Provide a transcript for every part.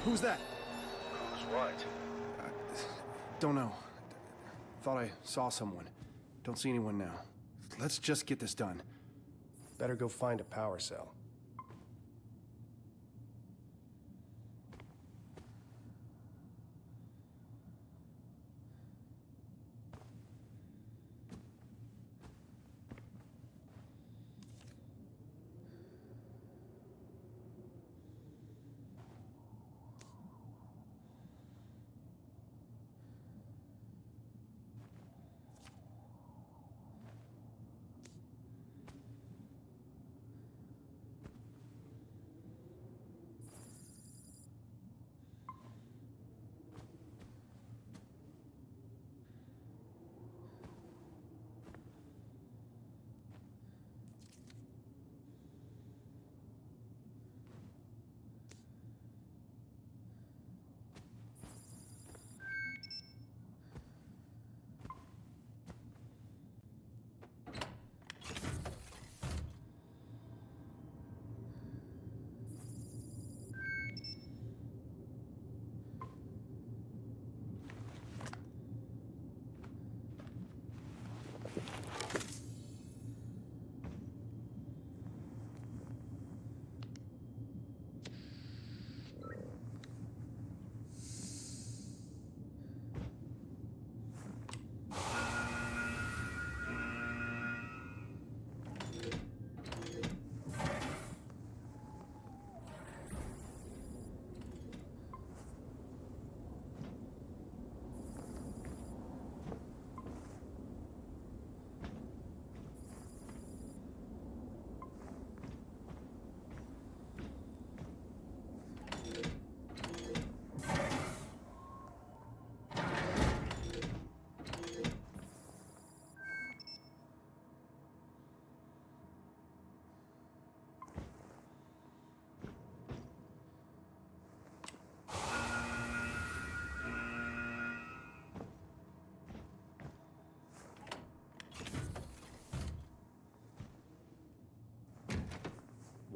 Who's that? Who's what? Don't know. Thought I saw someone. Don't see anyone now. Let's just get this done. Better go find a power cell.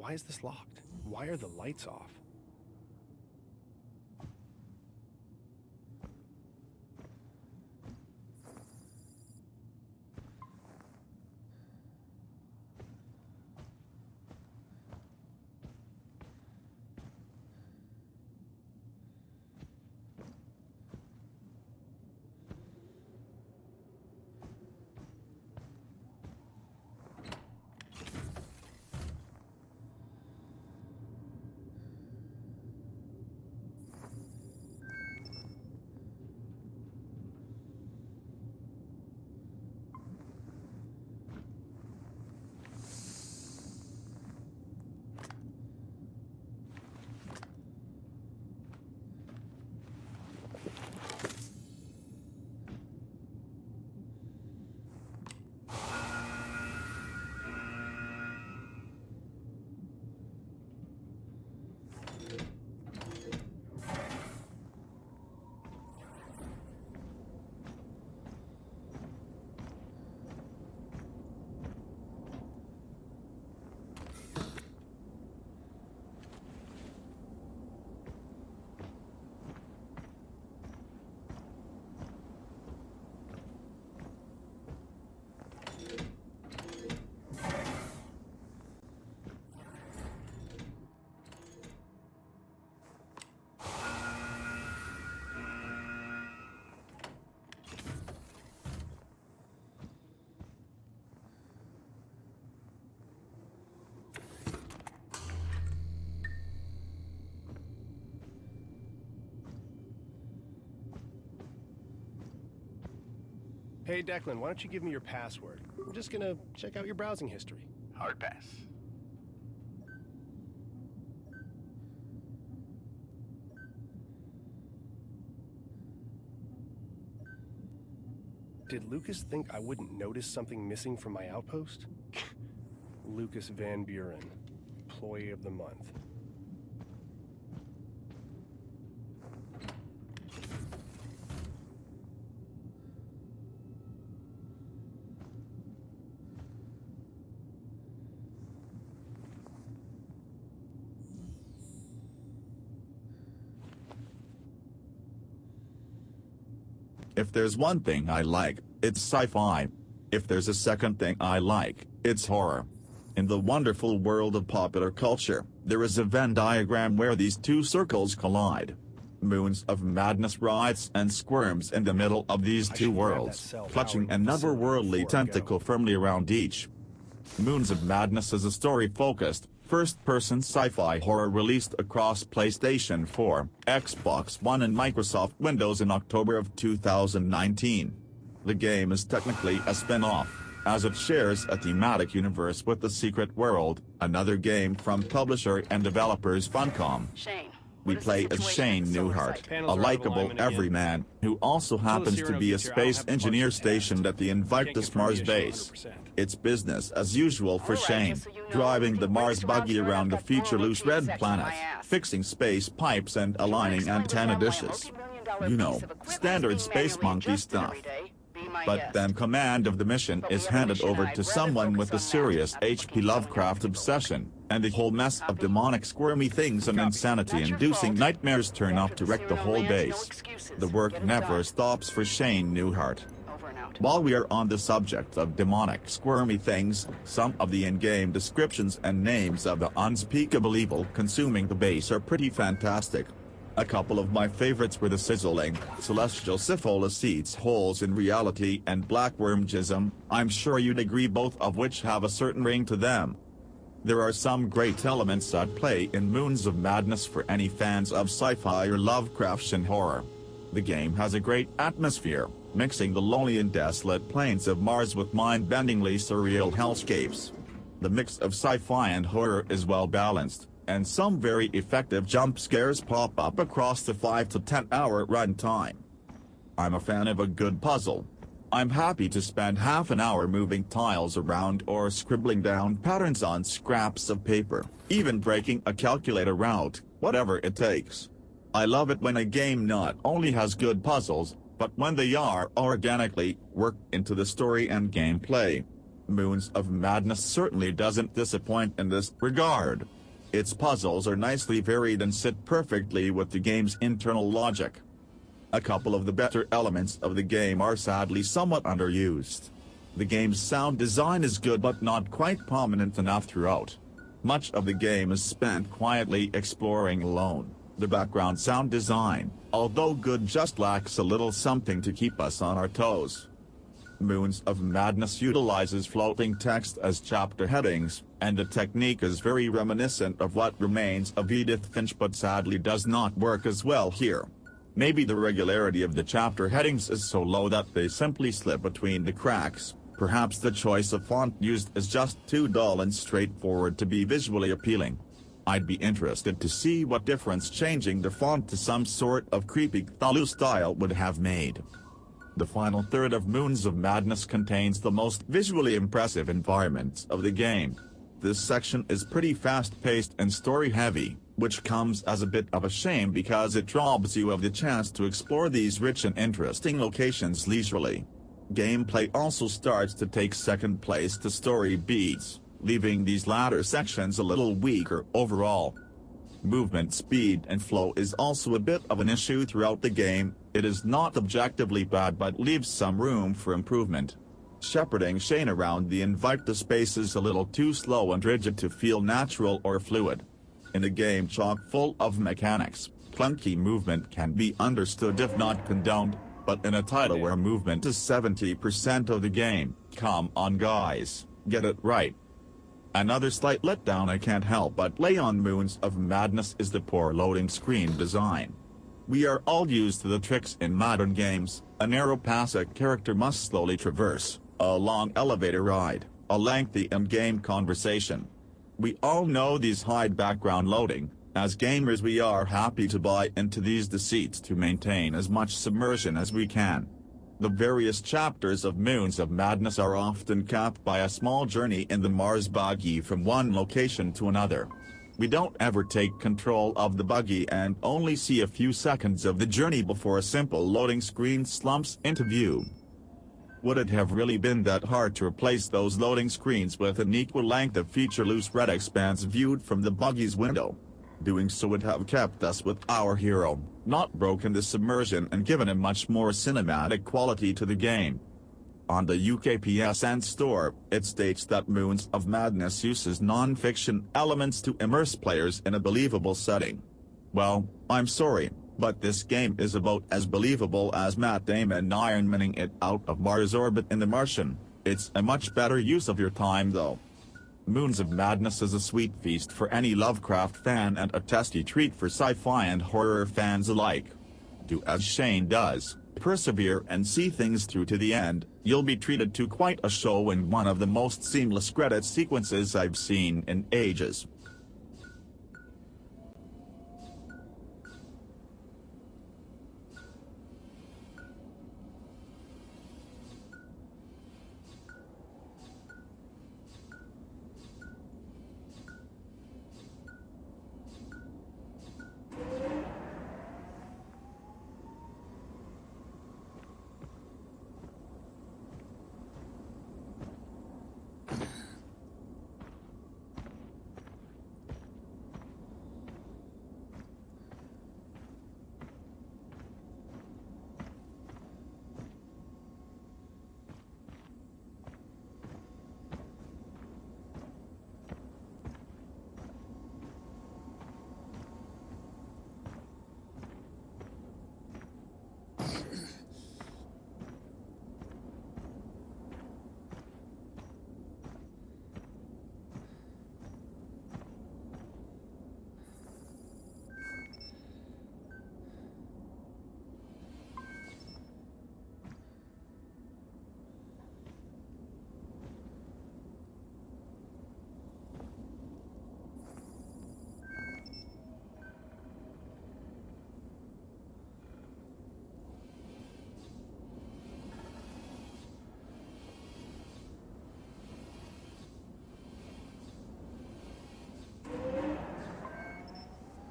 Why is this locked? Why are the lights off? Hey Declan, why don't you give me your password? I'm just gonna check out your browsing history. Hard pass. Did Lucas think I wouldn't notice something missing from my outpost? Lucas Van Buren, Employee of the Month. If there's one thing I like, it's sci-fi. If there's a second thing I like, it's horror. In the wonderful world of popular culture, there is a Venn diagram where these two circles collide. Moons of Madness writhes and squirms in the middle of these two worlds, clutching an otherworldly tentacle firmly around each. Moons of Madness is a story-focused, first-person sci-fi horror released across PlayStation 4, Xbox One and Microsoft Windows in October of 2019. The game is technically a spin-off, as it shares a thematic universe with The Secret World, another game from publisher and developers Funcom. Shane. We play as Shane Newhart, Panels a are out of likable alignment again. everyman, who also happens to be a space engineer stationed at the Invictus Mars base. It's business as usual for Shane, driving the Mars buggy around the feature loose red planet, fixing space pipes and aligning antenna dishes. You know, standard space monkey stuff. But then command of the mission is handed over to someone with a serious H.P. Lovecraft obsession, and the whole mess of demonic squirmy things and insanity-inducing nightmares turn up to wreck the whole base. The work never stops for Shane Newhart. While we are on the subject of demonic squirmy things, some of the in-game descriptions and names of the unspeakable evil consuming the base are pretty fantastic. A couple of my favorites were the sizzling, celestial syphilis seeds holes in reality and blackwormgism. I'm sure you'd agree, both of which have a certain ring to them. There are some great elements at play in Moons of Madness for any fans of sci-fi or Lovecraftian horror. The game has a great atmosphere, mixing the lonely and desolate plains of Mars with mind-bendingly surreal hellscapes. The mix of sci-fi and horror is well balanced, and some very effective jump scares pop up across the 5 to 10 hour runtime. I'm a fan of a good puzzle. I'm happy to spend half an hour moving tiles around or scribbling down patterns on scraps of paper, even breaking a calculator out, whatever it takes. I love it when a game not only has good puzzles, but when they are organically worked into the story and gameplay. Moons of Madness certainly doesn't disappoint in this regard. Its puzzles are nicely varied and sit perfectly with the game's internal logic. A couple of the better elements of the game are sadly somewhat underused. The game's sound design is good but not quite prominent enough throughout. Much of the game is spent quietly exploring alone. The background sound design, although good, just lacks a little something to keep us on our toes. Moons of Madness utilizes floating text as chapter headings, and the technique is very reminiscent of what remains of Edith Finch, but sadly does not work as well here. Maybe the regularity of the chapter headings is so low that they simply slip between the cracks. Perhaps the choice of font used is just too dull and straightforward to be visually appealing. I'd be interested to see what difference changing the font to some sort of creepy Cthulhu style would have made. The final third of Moons of Madness contains the most visually impressive environments of the game. This section is pretty fast-paced and story-heavy, which comes as a bit of a shame because it robs you of the chance to explore these rich and interesting locations leisurely. Gameplay also starts to take second place to story beats, leaving these latter sections a little weaker overall. Movement speed and flow is also a bit of an issue throughout the game. It is not objectively bad but leaves some room for improvement. Shepherding Shane around the Invictus space is a little too slow and rigid to feel natural or fluid. In a game chock full of mechanics, clunky movement can be understood if not condoned, but in a title where movement is 70% of the game, come on guys, get it right. Another slight letdown I can't help but lay on Moons of Madness is the poor loading screen design. We are all used to the tricks in modern games. A narrow pass a character must slowly traverse, a long elevator ride, a lengthy in-game conversation. We all know these hide background loading. As gamers we are happy to buy into these deceits to maintain as much submersion as we can. The various chapters of Moons of Madness are often capped by a small journey in the Mars buggy from one location to another. We don't ever take control of the buggy and only see a few seconds of the journey before a simple loading screen slumps into view. Would it have really been that hard to replace those loading screens with an equal length of feature loose red expanse viewed from the buggy's window? Doing so would have kept us with our hero, not broken the submersion and given a much more cinematic quality to the game. On the UK PSN store, it states that Moons of Madness uses non-fiction elements to immerse players in a believable setting. Well, I'm sorry, but this game is about as believable as Matt Damon Ironmaning it out of Mars orbit in The Martian. It's a much better use of your time though. Moons of Madness is a sweet feast for any Lovecraft fan and a tasty treat for sci-fi and horror fans alike. Do as Shane does, persevere and see things through to the end. You'll be treated to quite a show and one of the most seamless credit sequences I've seen in ages.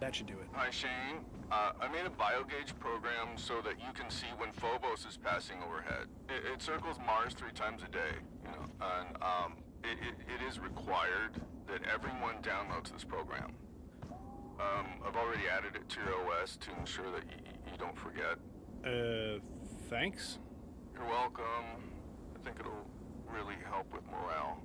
That should do it. Hi, Shane. I made a biogauge program so that you can see when Phobos is passing overhead. It circles Mars 3 times a day, you know, and it is required that everyone downloads this program. I've already added it to your OS to ensure that you don't forget. Thanks? You're welcome. I think it'll really help with morale.